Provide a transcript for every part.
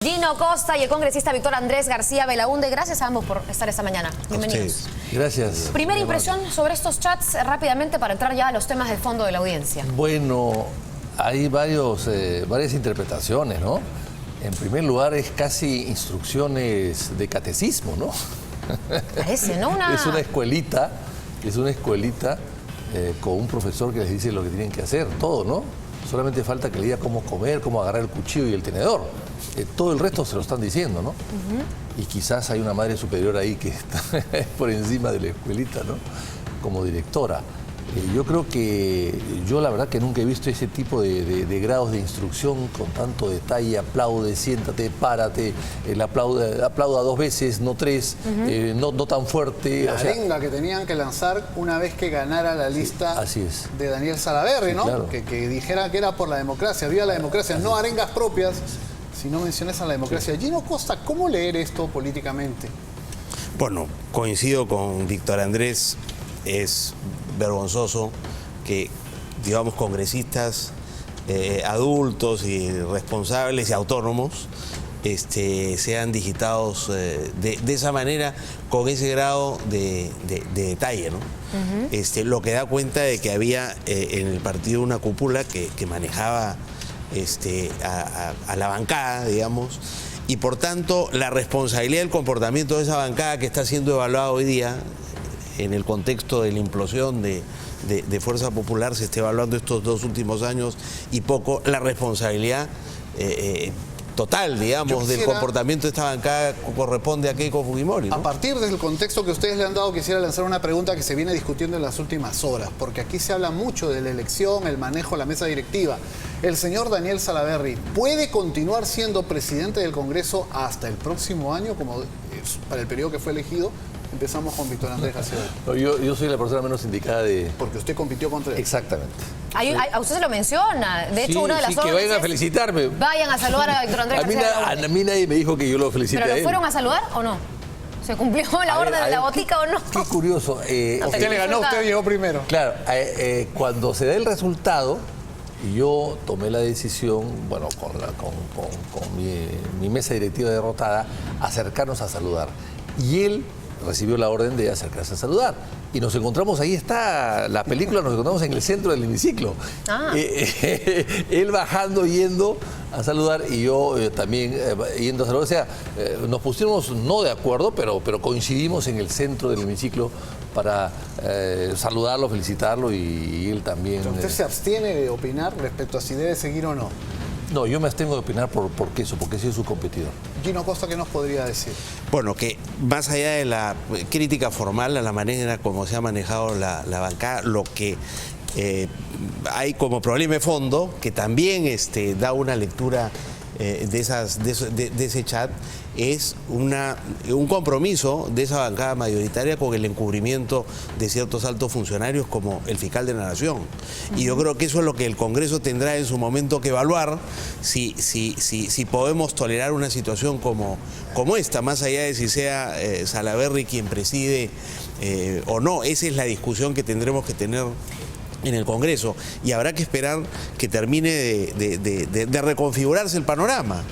Gino Costa y el congresista Víctor Andrés García Belaúnde, gracias a ambos por estar esta mañana. Bienvenidos. Gracias. Primera impresión sobre estos chats rápidamente para entrar ya a los temas de fondo de la audiencia. Bueno, hay varias interpretaciones, ¿no? En primer lugar, es casi instrucciones de catecismo, ¿no? Parece, ¿no? Es una escuelita con un profesor que les dice lo que tienen que hacer, todo, ¿no? Solamente falta que le diga cómo comer, cómo agarrar el cuchillo y el tenedor. Todo el resto se lo están diciendo, ¿no? Y quizás hay una madre superior ahí que está por encima de la escuelita, ¿no? Como directora. Yo la verdad que nunca he visto ese tipo de grados de instrucción con tanto detalle. Aplaude, siéntate, párate, aplauda 2 veces, no 3, no tan fuerte. La arenga que tenían que lanzar una vez que ganara la lista de Daniel Salaverry, ¿no? Claro. Que dijera que era por la democracia, viva la democracia, no arengas propias, sino menciones a la democracia. Gino Costa, ¿cómo leer esto políticamente? Bueno, coincido con Víctor Andrés, es vergonzoso que, digamos, congresistas adultos y responsables y autónomos sean digitados de esa manera, con ese grado de detalle, ¿no? Lo que da cuenta de que había en el partido una cúpula que manejaba a la bancada, digamos, y por tanto la responsabilidad del comportamiento de esa bancada que está siendo evaluada hoy día en el contexto de la implosión de Fuerza Popular, se está evaluando estos 2 últimos años y poco la responsabilidad total, digamos, del comportamiento de esta bancada corresponde a Keiko Fujimori, ¿no? A partir del contexto que ustedes le han dado, quisiera lanzar una pregunta que se viene discutiendo en las últimas horas, porque aquí se habla mucho de la elección, el manejo, la mesa directiva. El señor Daniel Salaverry, ¿puede continuar siendo presidente del Congreso hasta el próximo año, como para el periodo que fue elegido? Empezamos con Víctor Andrés García. No, yo soy la persona menos indicada de... Porque usted compitió contra él. Exactamente. A usted se lo menciona. De hecho, una de las órdenes que vayan a felicitarme. Vayan a saludar a Víctor Andrés García. A mí nadie me dijo que yo lo felicite a él. ¿Pero lo fueron a saludar o no? ¿Se cumplió la orden de la botica o no? Qué curioso. Usted le ganó, usted llegó primero. Claro, cuando se da el resultado, yo tomé la decisión, bueno, con mi mesa directiva derrotada, acercarnos a saludar. Y él recibió la orden de acercarse a saludar. Y nos encontramos, ahí está la película, nos encontramos en el centro del hemiciclo. Él bajando, yendo a saludar y yo también yendo a saludar. O sea, nos pusimos no de acuerdo, pero coincidimos en el centro del hemiciclo para saludarlo, felicitarlo y él también. ¿Usted se abstiene de opinar respecto a si debe seguir o no? No, yo me abstengo de opinar porque he sido su competidor. Gino Costa, ¿qué nos podría decir? Bueno, que más allá de la crítica formal a la manera como se ha manejado la bancada, lo que hay como problema de fondo, que también da una lectura de ese chat, es un compromiso de esa bancada mayoritaria con el encubrimiento de ciertos altos funcionarios como el fiscal de la Nación. Y yo creo que eso es lo que el Congreso tendrá en su momento que evaluar, si podemos tolerar una situación como esta, más allá de si sea Salaverry quien preside o no. Esa es la discusión que tendremos que tener en el Congreso, y habrá que esperar que termine de reconfigurarse el panorama.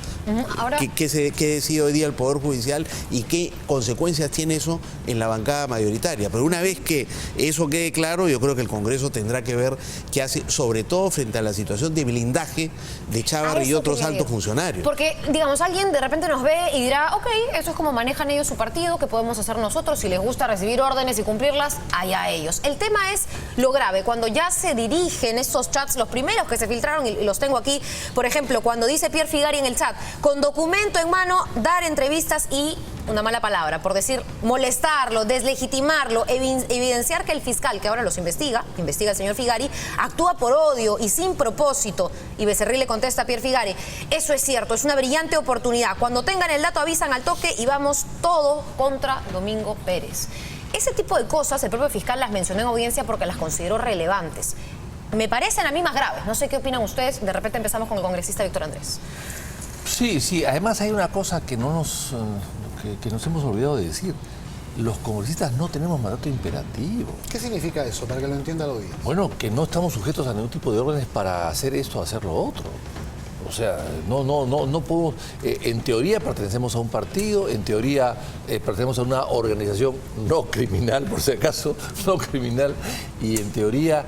Ahora, ¿Qué decide hoy día el Poder Judicial y qué consecuencias tiene eso en la bancada mayoritaria? Pero una vez que eso quede claro, yo creo que el Congreso tendrá que ver qué hace, sobre todo frente a la situación de blindaje de Chávarri y otros altos funcionarios. Porque, digamos, alguien de repente nos ve y dirá, ok, eso es como manejan ellos su partido, ¿qué podemos hacer nosotros? Si les gusta recibir órdenes y cumplirlas, allá ellos. El tema es lo grave, cuando ya se dirigen estos chats, los primeros que se filtraron, y los tengo aquí, por ejemplo, cuando dice Pierre Figari en el chat, con documento en mano, dar entrevistas y, una mala palabra, por decir, molestarlo, deslegitimarlo, evidenciar que el fiscal, que ahora los investiga el señor Figari, actúa por odio y sin propósito. Y Becerril le contesta a Pierre Figari, eso es cierto, es una brillante oportunidad. Cuando tengan el dato avisan al toque y vamos todo contra Domingo Pérez. Ese tipo de cosas el propio fiscal las mencionó en audiencia porque las consideró relevantes. Me parecen a mí más graves. No sé qué opinan ustedes. De repente empezamos con el congresista Víctor Andrés. Sí. Además hay una cosa que nos hemos olvidado de decir. Los congresistas no tenemos mandato imperativo. ¿Qué significa eso, para que lo entienda la audiencia? Bueno, que no estamos sujetos a ningún tipo de órdenes para hacer esto o hacer lo otro. O sea, no podemos. En teoría pertenecemos a un partido, en teoría pertenecemos a una organización no criminal, por si acaso, no criminal, y en teoría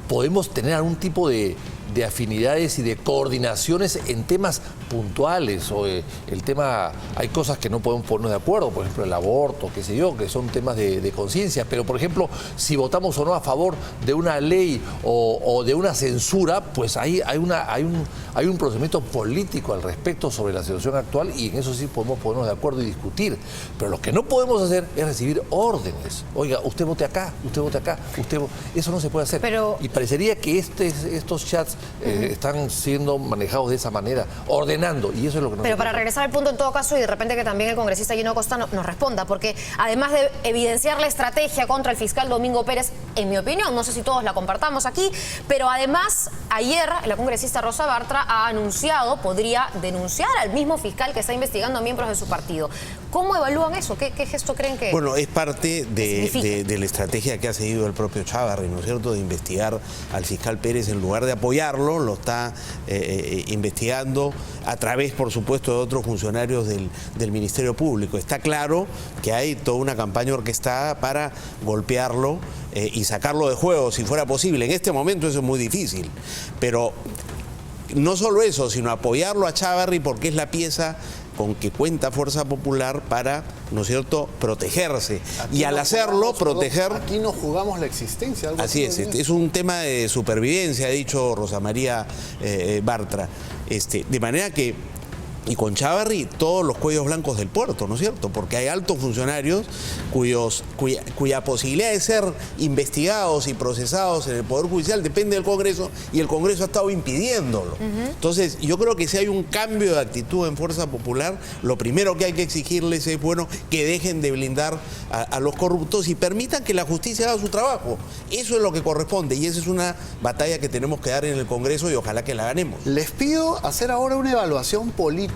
podemos tener algún tipo de afinidades y de coordinaciones en temas puntuales. O el tema, hay cosas que no podemos ponernos de acuerdo, por ejemplo el aborto, qué sé yo, que son temas de conciencia, pero por ejemplo si votamos o no a favor de una ley o de una censura, pues hay un procedimiento político al respecto sobre la situación actual, y en eso sí podemos ponernos de acuerdo y discutir. Pero lo que no podemos hacer es recibir órdenes. Oiga, usted vote acá, eso no se puede hacer. Y parecería que estos chats están siendo manejados de esa manera, ordenando, y eso es lo que no. Pero para regresar al punto en todo caso, y de repente que también el congresista Gino Acosta nos responda, porque además de evidenciar la estrategia contra el fiscal Domingo Pérez, en mi opinión, no sé si todos la compartamos aquí, pero además ayer la congresista Rosa Bartra ha anunciado, podría denunciar al mismo fiscal que está investigando a miembros de su partido. ¿Cómo evalúan eso? ¿Qué gesto creen que...? Bueno, es parte de la estrategia que ha seguido el propio Chávarri, ¿no es cierto?, de investigar al fiscal Pérez. En lugar de apoyarlo, lo está investigando a través, por supuesto, de otros funcionarios del Ministerio Público. Está claro que hay toda una campaña orquestada para golpearlo y sacarlo de juego, si fuera posible. En este momento eso es muy difícil, pero no solo eso, sino apoyarlo a Chávarri, porque es la pieza con que cuenta Fuerza Popular para, ¿no es cierto?, protegerse. Aquí y al hacerlo, proteger... Aquí no jugamos la existencia. Así es un tema de supervivencia, ha dicho Rosa María Bartra. De manera que, y con Chávarri, todos los cuellos blancos del puerto, ¿no es cierto? Porque hay altos funcionarios cuya posibilidad de ser investigados y procesados en el Poder Judicial depende del Congreso, y el Congreso ha estado impidiéndolo. Entonces, yo creo que si hay un cambio de actitud en Fuerza Popular, lo primero que hay que exigirles es, bueno, que dejen de blindar a los corruptos y permitan que la justicia haga su trabajo. Eso es lo que corresponde, y esa es una batalla que tenemos que dar en el Congreso, y ojalá que la ganemos. Les pido hacer ahora una evaluación política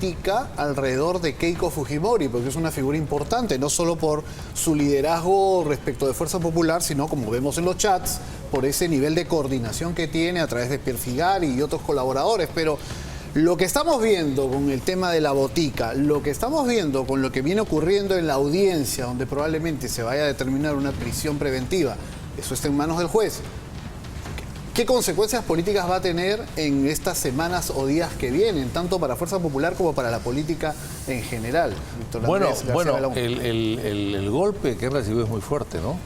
alrededor de Keiko Fujimori, porque es una figura importante, no solo por su liderazgo respecto de Fuerza Popular, sino, como vemos en los chats, por ese nivel de coordinación que tiene a través de Pierre Figari y otros colaboradores. Pero lo que estamos viendo con el tema de la botica, lo que estamos viendo con lo que viene ocurriendo en la audiencia, donde probablemente se vaya a determinar una prisión preventiva, eso está en manos del juez. ¿Qué consecuencias políticas va a tener en estas semanas o días que vienen, tanto para Fuerza Popular como para la política en general? Bueno, el golpe que han recibido es muy fuerte, ¿no?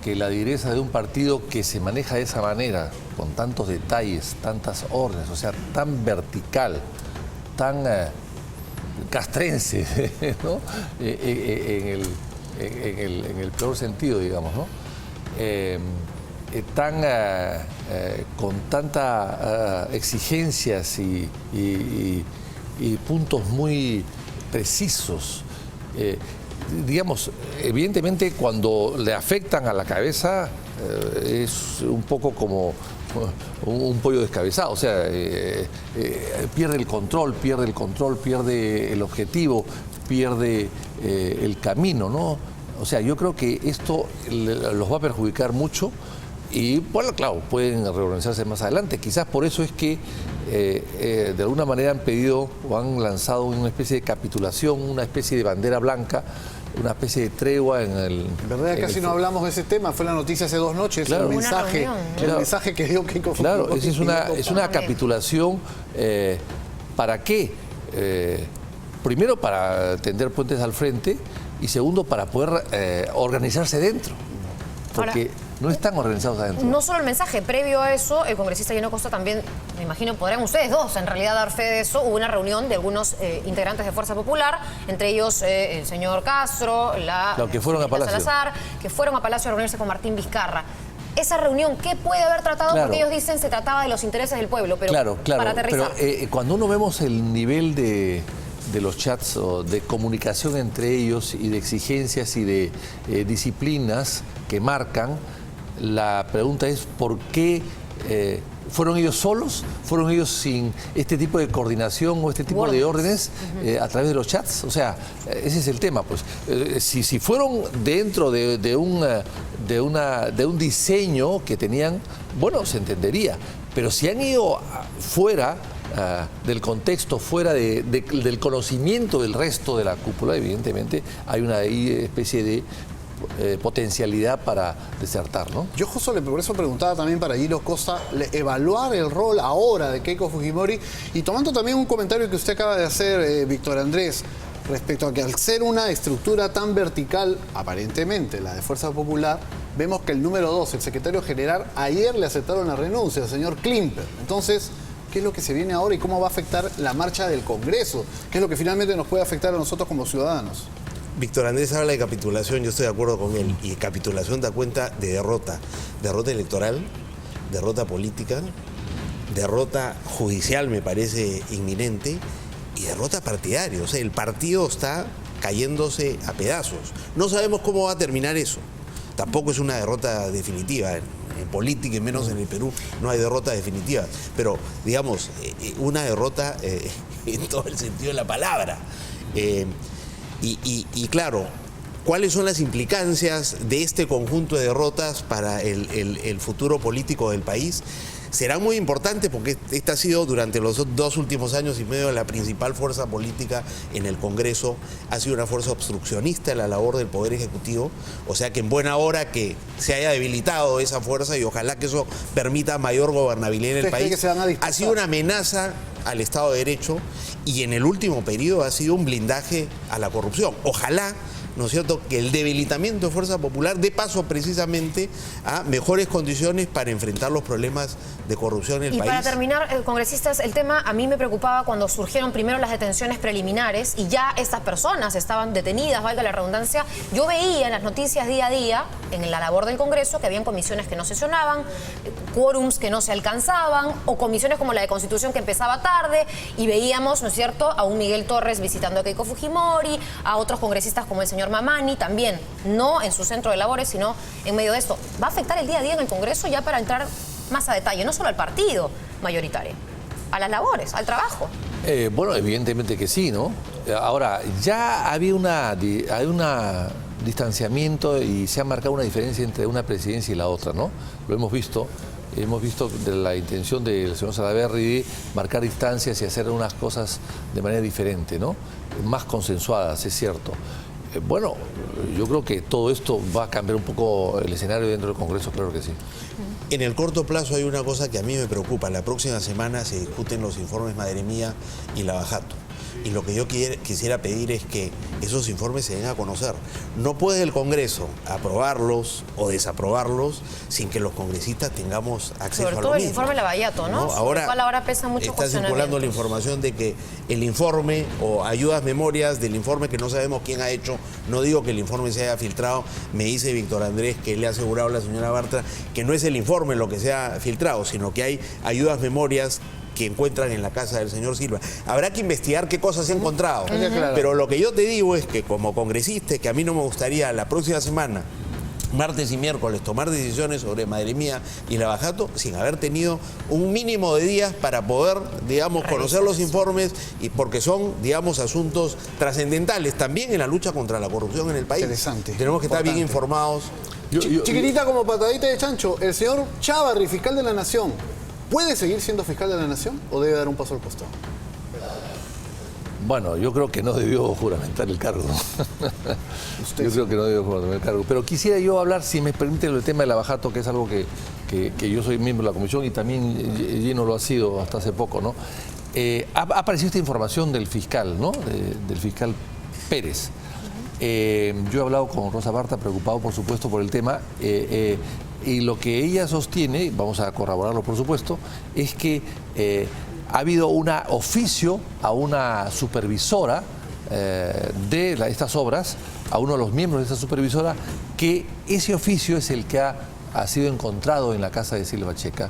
Que la direza de un partido que se maneja de esa manera, con tantos detalles, tantas órdenes, o sea, tan vertical, tan castrense, ¿no? En el peor sentido, digamos, ¿no? Con tantas exigencias y puntos muy precisos. Digamos, evidentemente cuando le afectan a la cabeza es un poco como un pollo descabezado, o sea, pierde el control, pierde el objetivo, pierde el camino, ¿no? O sea, yo creo que esto los va a perjudicar mucho. Y bueno, claro, pueden reorganizarse más adelante. Quizás por eso es que de alguna manera han pedido o han lanzado una especie de capitulación, una especie de bandera blanca, una especie de tregua en el... ¿Verdad? Casi no hablamos de ese tema, fue la noticia hace 2 noches, claro, el mensaje que dio Keiko Fujimori. Claro, es una capitulación. ¿Para qué? Primero, para tender puentes al frente, y segundo, para poder organizarse dentro. Porque no están organizados adentro. No solo el mensaje, previo a eso, el congresista Gino Acosta también, me imagino, podrán ustedes dos en realidad dar fe de eso. Hubo una reunión de algunos integrantes de Fuerza Popular, entre ellos el señor Castro, que fueron a Palacio. Salazar, que fueron a Palacio a reunirse con Martín Vizcarra. Esa reunión, ¿qué puede haber tratado? Claro. Porque ellos dicen se trataba de los intereses del pueblo, pero claro, para aterrizar. Pero cuando uno vemos el nivel de los chats o de comunicación entre ellos y de exigencias y de disciplinas que marcan, la pregunta es ¿por qué fueron ellos solos? ¿Fueron ellos sin este tipo de coordinación o este tipo de órdenes a través de los chats? O sea, ese es el tema, pues. Si fueron dentro de un diseño que tenían, bueno, se entendería. Pero si han ido fuera del contexto, fuera del conocimiento del resto de la cúpula, evidentemente hay una especie de potencialidad para desertar, ¿no? Yo justo por eso preguntaba también para Giro Costa, evaluar el rol ahora de Keiko Fujimori, y tomando también un comentario que usted acaba de hacer, Víctor Andrés, respecto a que al ser una estructura tan vertical, aparentemente la de Fuerza Popular, vemos que el número 2, el secretario general, ayer le aceptaron la renuncia al señor Klimper. Entonces, ¿qué es lo que se viene ahora y cómo va a afectar la marcha del Congreso? ¿Qué es lo que finalmente nos puede afectar a nosotros como ciudadanos? Víctor Andrés habla de capitulación, yo estoy de acuerdo con él, y capitulación da cuenta de derrota electoral, derrota política, derrota judicial me parece inminente, y derrota partidaria. O sea, el partido está cayéndose a pedazos. No sabemos cómo va a terminar eso. Tampoco es una derrota definitiva. En política y menos en el Perú no hay derrota definitiva. Pero, digamos, una derrota en todo el sentido de la palabra. Y claro, ¿cuáles son las implicancias de este conjunto de derrotas para el futuro político del país? Será muy importante porque esta ha sido durante los 2 últimos años y medio la principal fuerza política en el Congreso. Ha sido una fuerza obstruccionista en la labor del Poder Ejecutivo. O sea que en buena hora que se haya debilitado esa fuerza y ojalá que eso permita mayor gobernabilidad en el país. Ha sido una amenaza al Estado de Derecho y en el último periodo ha sido un blindaje a la corrupción. Ojalá, ¿no es cierto?, que el debilitamiento de Fuerza Popular dé paso precisamente a mejores condiciones para enfrentar los problemas de corrupción en el país. Y para terminar, congresistas, el tema a mí me preocupaba cuando surgieron primero las detenciones preliminares y ya estas personas estaban detenidas, valga la redundancia. Yo veía en las noticias día a día, en la labor del Congreso, que habían comisiones que no sesionaban, quórums que no se alcanzaban, o comisiones como la de Constitución que empezaba tarde, y veíamos, ¿no es cierto?, a un Miguel Torres visitando a Keiko Fujimori, a otros congresistas como el señor Mamani, también, no en su centro de labores, sino en medio de esto. ¿Va a afectar el día a día en el Congreso ya para entrar más a detalle, no solo al partido mayoritario, a las labores, al trabajo? Bueno, evidentemente que sí, ¿no? Ahora, ya había hay un distanciamiento y se ha marcado una diferencia entre una presidencia y la otra, ¿no? Lo hemos visto de la intención del señor Salaverry de marcar distancias y hacer unas cosas de manera diferente, ¿no? Más consensuadas, es cierto. Bueno, yo creo que todo esto va a cambiar un poco el escenario dentro del Congreso, claro que sí. En el corto plazo hay una cosa que a mí me preocupa. La próxima semana se discuten los informes Madre Mía y Lavajato. Y lo que yo quisiera pedir es que esos informes se den a conocer. No puede el Congreso aprobarlos o desaprobarlos sin que los congresistas tengamos acceso a lo mismo. Sobre todo el informe Lavallato, ¿no? Ahora pesa mucho está circulando la información de que el informe o ayudas memorias del informe que no sabemos quién ha hecho, no digo que el informe se haya filtrado, me dice Víctor Andrés que le ha asegurado a la señora Bartra que no es el informe lo que se ha filtrado, sino que hay ayudas memorias que encuentran en la casa del señor Silva. Habrá que investigar qué cosas se han encontrado. Pero lo que yo te digo es que como congresista, que a mí no me gustaría la próxima semana, martes y miércoles, tomar decisiones sobre Madre Mía y Lavajato sin haber tenido un mínimo de días para poder, digamos, conocer los informes, y porque son, digamos, asuntos trascendentales también en la lucha contra la corrupción en el país. Interesante. Tenemos que estar bien informados. Chiquitita como patadita de chancho, el señor Chávarri, fiscal de la Nación, ¿puede seguir siendo fiscal de la Nación o debe dar un paso al costado? Bueno, yo creo que no debió juramentar el cargo. Yo creo que no debió juramentar el cargo. Pero quisiera yo hablar, si me permite, del tema de Lavajato, que es algo que yo soy miembro de la comisión y también Gino lo ha sido hasta hace poco, ¿no? Ha aparecido esta información del fiscal, ¿no? Del fiscal Pérez. Yo he hablado con Rosa Bartra, preocupado por supuesto por el tema, y lo que ella sostiene, vamos a corroborarlo por supuesto, es que ha habido un oficio a una supervisora de estas obras, a uno de los miembros de esta supervisora, que ese oficio es el que ha sido encontrado en la casa de Silva Checa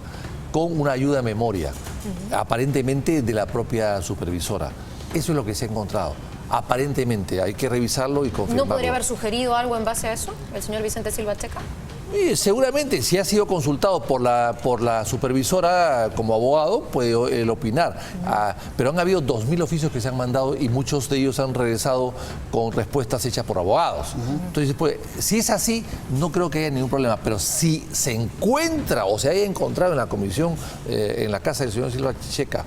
con una ayuda a memoria, aparentemente de la propia supervisora. Eso es lo que se ha encontrado. Aparentemente, hay que revisarlo y confirmarlo. ¿No podría haber sugerido algo en base a eso, el señor Vicente Silva Checa? Y seguramente, si ha sido consultado por la supervisora como abogado, puede él opinar. Pero han habido 2.000 oficios que se han mandado y muchos de ellos han regresado con respuestas hechas por abogados. Entonces, pues, si es así, no creo que haya ningún problema. Pero si se encuentra o se haya encontrado en la comisión, en la casa del señor Silva Checa,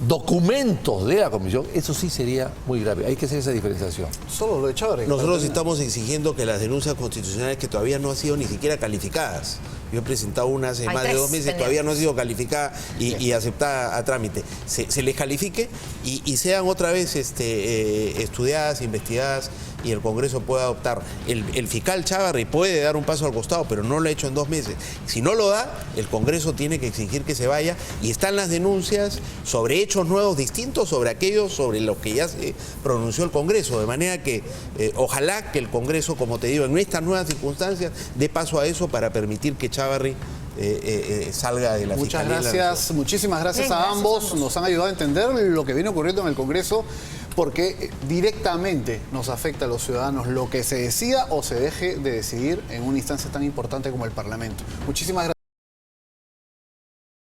documentos de la comisión, eso sí sería muy grave. Hay que hacer esa diferenciación. Solo lo de Chávarri. Nosotros estamos exigiendo que las denuncias constitucionales que todavía no han sido ni siquiera calificadas. Yo he presentado una hace Hay más de 3 2 meses, pendientes. todavía no ha sido calificada y aceptada a trámite. Se les califique y sean otra vez estudiadas, investigadas y el Congreso pueda adoptar. El fiscal Chávarri puede dar un paso al costado, pero no lo ha hecho en 2 meses. Si no lo da, el Congreso tiene que exigir que se vaya y están las denuncias sobre hechos nuevos distintos sobre aquellos sobre los que ya se pronunció el Congreso. De manera que ojalá que el Congreso, como te digo, en estas nuevas circunstancias, dé paso a eso para permitir que Chávarri salga de la Muchas Fiscalía. gracias, muchísimas gracias Bien, a gracias ambos. a ambos. Nos han ayudado a entender lo que viene ocurriendo en el Congreso, porque directamente nos afecta a los ciudadanos lo que se decida o se deje de decidir en una instancia tan importante como el Parlamento. Muchísimas gracias.